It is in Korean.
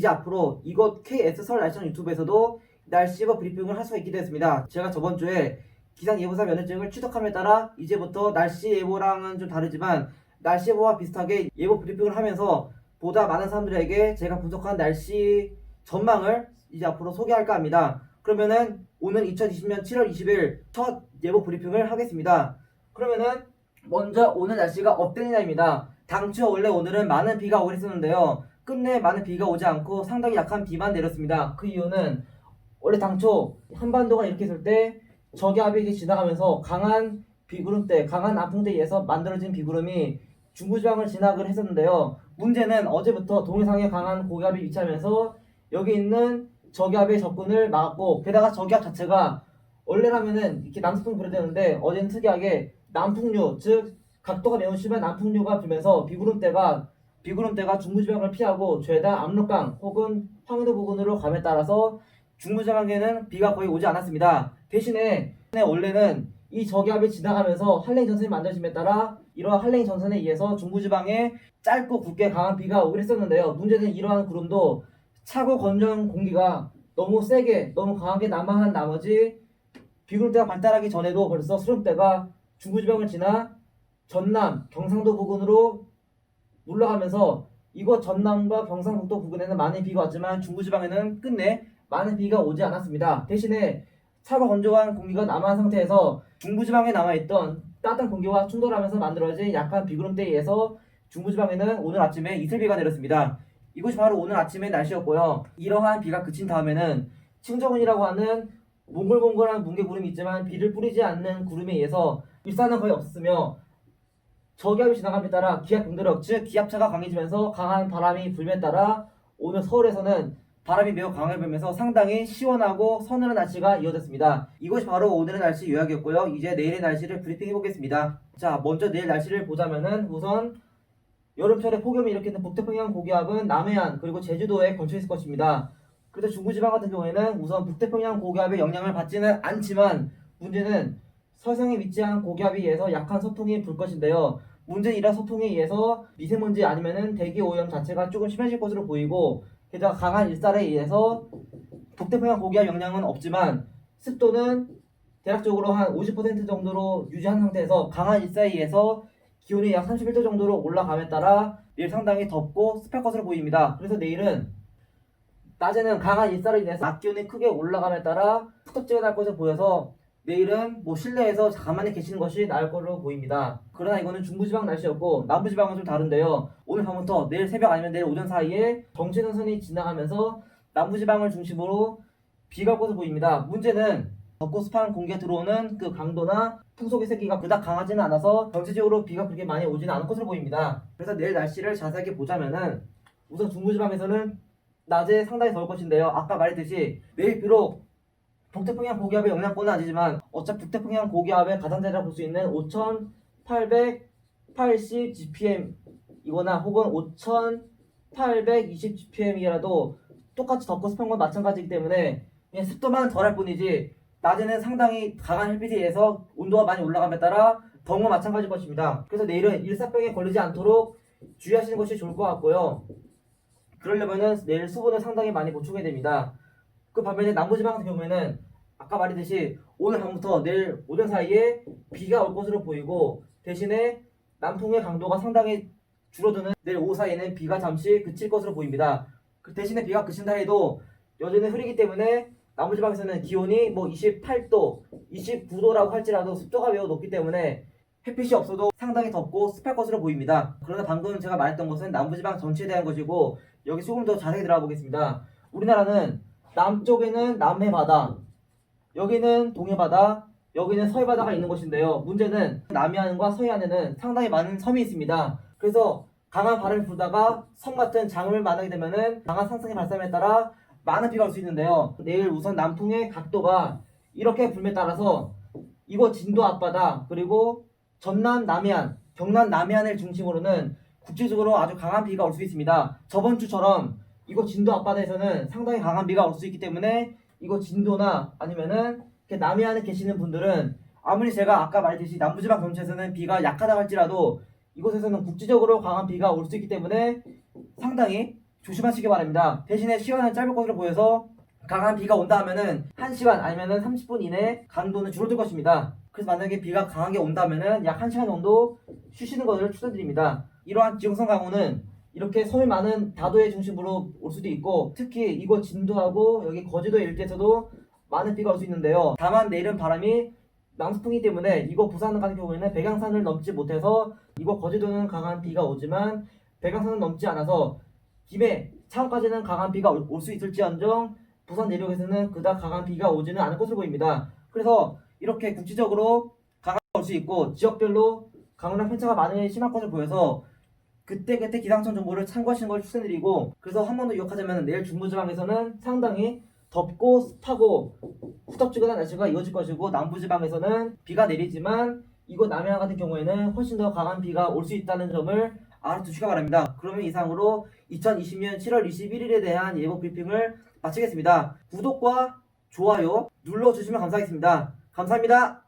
이제 앞으로 이곳 KS 서울 날씨장 유튜브에서도 날씨 예보 브리핑을 할 수가 있게 되었습니다. 제가 저번 주에 기상예보사 면허증을 취득함에 따라 이제부터 날씨 예보랑은 좀 다르지만 날씨 예보와 비슷하게 예보 브리핑을 하면서 보다 많은 사람들에게 제가 분석한 날씨 전망을 이제 앞으로 소개할까 합니다. 그러면은 오늘 2020년 7월 20일 첫 예보 브리핑을 하겠습니다. 그러면은 먼저 오늘 날씨가 어땠느냐입니다. 당초 원래 오늘은 많은 비가 오고 있었는데요. 끝내 많은 비가 오지 않고 상당히 약한 비만 내렸습니다. 그 이유는 원래 당초 한반도가 이렇게 있을 때 저기압이 지나가면서 강한 비구름대, 강한 남풍대에 의해서 만들어진 비구름이 중부지방을 진학을 했었는데요. 문제는 어제부터 동해상에 강한 고기압이 위치하면서 여기 있는 저기압의 접근을 막았고, 게다가 저기압 자체가 원래라면은 이렇게 남서풍 불어야 되는데 어제는 특이하게 남풍류, 즉 각도가 매우 심한 남풍류가 불면서 비구름대가 중부지방을 피하고 죄다 압록강 혹은 황해도 부근으로 감에 따라서 중부지방에는 비가 거의 오지 않았습니다. 대신에 원래는 이 저기압이 지나가면서 한랭 전선이 만들어짐에 따라 이러한 한랭 전선에 의해서 중부지방에 짧고 굵게 강한 비가 오긴 했었는데요. 문제는 이러한 구름도 차고 건조한 공기가 너무 세게 너무 강하게 남하한 나머지 비구름대가 발달하기 전에도 벌써 수렴대가 중부지방을 지나 전남, 경상도 부근으로 올라가면서 이곳 전남과 경상북도 부근에는 많은 비가 왔지만 중부지방에는 끝내 많은 비가 오지 않았습니다. 대신에 차고 건조한 공기가 남아한 상태에서 중부지방에 남아있던 따뜻한 공기와 충돌하면서 만들어진 약한 비구름대에 의해서 중부지방에는 오늘 아침에 이슬비가 내렸습니다. 이것이 바로 오늘 아침의 날씨였고요. 이러한 비가 그친 다음에는 층저근이라고 하는 몽글몽글한 뭉게구름이 있지만 비를 뿌리지 않는 구름에 의해서 일산은 거의 없었으며 저기압이 지나감에 따라 기압 경도력, 즉 기압차가 강해지면서 강한 바람이 불에 따라 오늘 서울에서는 바람이 매우 강하게 불면서 상당히 시원하고 서늘한 날씨가 이어졌습니다. 이것이 바로 오늘의 날씨 요약이었고요. 이제 내일의 날씨를 브리핑해 보겠습니다. 자, 먼저 내일 날씨를 보자면은 우선 여름철에 폭염이 일으키는 북태평양 고기압은 남해안 그리고 제주도에 걸쳐 있을 것입니다. 그래서 중부지방 같은 경우에는 우선 북태평양 고기압의 영향을 받지는 않지만 문제는 서성에 위치한 고기압에 의해서 약한 서풍이 불 것인데요. 문제는 이런 서풍에 의해서 미세먼지 아니면은 대기 오염 자체가 조금 심해질 것으로 보이고, 게다가 강한 일살에 의해서 북태평양 고기압 영향은 없지만 습도는 대략적으로 한 50% 정도로 유지한 상태에서 강한 일사에 의해서 기온이 약 31도 정도로 올라감에 따라 내일 상당히 덥고 습할 것으로 보입니다. 그래서 내일은 낮에는 강한 일사로 인해서 낮 기온이 크게 올라감에 따라 후텁지근할 것으로 보여서 내일은 실내에서 가만히 계시는 것이 나을 걸로 보입니다. 그러나 이거는 중부지방 날씨였고 남부지방은 좀 다른데요. 오늘 밤부터 내일 새벽 아니면 내일 오전 사이에 정체전선이 지나가면서 남부지방을 중심으로 비가 올 것으로 보입니다. 문제는 덥고 습한 공기가 들어오는 그 강도나 풍속의 세기가 그닥 강하지는 않아서 전체적으로 비가 그렇게 많이 오지는 않을 것으로 보입니다. 그래서 내일 날씨를 자세하게 보자면은 우선 중부지방에서는 낮에 상당히 더울 것인데요. 아까 말했듯이 내일 비록 북태평양 고기압의 영향권은 아니지만 어차피 북태평양 고기압의 가장자리라 볼 수 있는 5880 GPM 이거나 혹은 5820 GPM이라도 똑같이 덥고 습한 건 마찬가지이기 때문에 그냥 습도만 덜할 뿐이지 낮에는 상당히 강한 햇빛에 의해서 온도가 많이 올라감에 따라 더운 건 마찬가지일 것입니다. 그래서 내일은 일사병에 걸리지 않도록 주의하시는 것이 좋을 것 같고요. 그러려면은 내일 수분을 상당히 많이 보충해야 됩니다. 그 반면에 남부지방 같은 경우에는 아까 말했듯이 오늘 밤부터 내일 오전 사이에 비가 올 것으로 보이고 대신에 남풍의 강도가 상당히 줄어드는 내일 오후 사이에는 비가 잠시 그칠 것으로 보입니다. 그 대신에 비가 그친다 해도 여전히 흐리기 때문에 남부지방에서는 기온이 28도, 29도라고 할지라도 습도가 매우 높기 때문에 햇빛이 없어도 상당히 덥고 습할 것으로 보입니다. 그러나 방금 제가 말했던 것은 남부지방 전체에 대한 것이고 여기 조금 더 자세히 들어가 보겠습니다. 우리나라는 남쪽에는 남해바다, 여기는 동해바다, 여기는 서해바다가 있는 곳인데요. 문제는 남해안과 서해안에는 상당히 많은 섬이 있습니다. 그래서 강한 바람이 불다가 섬 같은 장음을 만나게 되면은 강한 상승의 발생에 따라 많은 비가 올 수 있는데요. 내일 우선 남풍의 각도가 이렇게 불에 따라서 이곳 진도 앞바다 그리고 전남 남해안, 경남 남해안을 중심으로는 국지적으로 아주 강한 비가 올 수 있습니다. 저번 주처럼 이곳 진도 앞바다에서는 상당히 강한 비가 올 수 있기 때문에 이곳 진도나 아니면은 남해안에 계시는 분들은 아무리 제가 아까 말했듯이 남부지방 전체에서는 비가 약하다 할지라도 이곳에서는 국지적으로 강한 비가 올 수 있기 때문에 상당히 조심하시기 바랍니다. 대신에 시간은 짧을 것으로 보여서 강한 비가 온다 하면은 1시간 아니면은 30분 이내에 강도는 줄어들 것입니다. 그래서 만약에 비가 강하게 온다면은 약 1시간 정도 쉬시는 것을 추천드립니다. 이러한 지용성 강우는 이렇게 서울 많은 다도의 중심부로 올 수도 있고, 특히 이곳 진도하고 여기 거제도 일대에서도 많은 비가 올 수 있는데요. 다만 내일은 바람이 남서풍이기 때문에 이곳 부산 같은 경우에는 백양산을 넘지 못해서 이곳 거제도는 강한 비가 오지만 백양산은 넘지 않아서 김해, 창원까지는 강한 비가 올 수 있을지언정 부산 내륙에서는 그닥 강한 비가 오지는 않을 것으로 보입니다. 그래서 이렇게 국지적으로 강한 비가 올 수 있고 지역별로 강우량 편차가 많이 심할 것으로 보여서 그때그때 기상청 정보를 참고하시는 걸 추천드리고, 그래서 한 번 더 요약하자면 내일 중부지방에서는 상당히 덥고 습하고 후덥지근한 날씨가 이어질 것이고, 남부지방에서는 비가 내리지만 이곳 남해안 같은 경우에는 훨씬 더 강한 비가 올 수 있다는 점을 알아두시기 바랍니다. 그러면 이상으로 2020년 7월 21일에 대한 예보 브리핑을 마치겠습니다. 구독과 좋아요 눌러주시면 감사하겠습니다. 감사합니다.